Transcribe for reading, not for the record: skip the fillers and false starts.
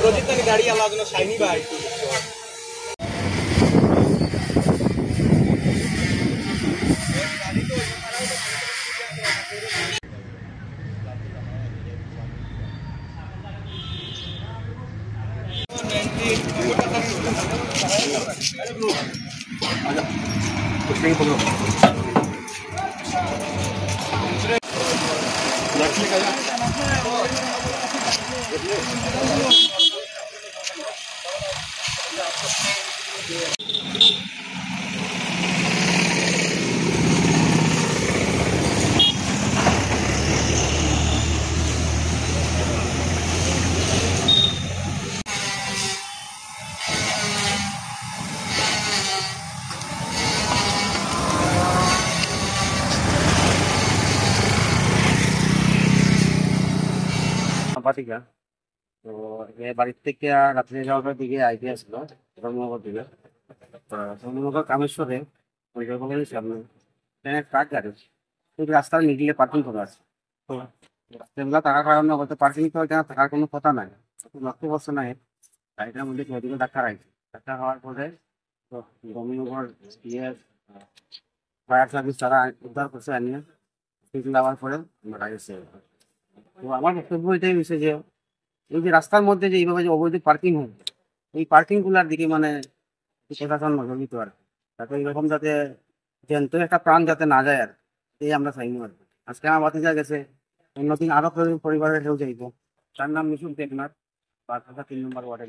Project गाड़ी आला shiny भाई পাতিকা। তো বাড়ির থেকে রাত্রে যাওয়ার দিকে আইডিয়া ছিল ধর্মনগর দিকে। ধর্মনগর কামেশ্বরে পরিকল্পনা সামনে ট্রাক গাড়ি কিন্তু রাস্তার মিডিলে পার্কিং করা আছে। তো রাত্রেবেলা থাকার কারণে হয়তো পার্কিং তো এখানে থাকার কোনো কথা নাই, লক্ষ্য করছে নাই গাড়িটার মধ্যে মেডিকেল ডাক্তার আইছে। ডাক্তার হওয়ার পরে তো ধর্মনগর ফায়ার সার্ভিস তারা উদ্ধার করছে, আনিয়ে যাওয়ার পরে মারা গেছে। তো আমার বক্তব্য এটাই হয়েছে যে এই যে রাস্তার মধ্যে যে এইভাবে যে অবৈধ পার্কিং হয়, এই পার্কিং গুলার দিকে মানে প্রশাসন নজর দিত আর কি। যাতে এইরকম যাতে জ্যান্ত একটা প্রাণ যাতে না যায় আর এই আমরা চাইনি আর কি। আজকে আমার ভাতিজা গেছে, অন্যদিন আরো পরিবারের কেউ যাইব। তার নাম মিশুক দেবনাথ, 5 3 নম্বর ওয়ার্ডে।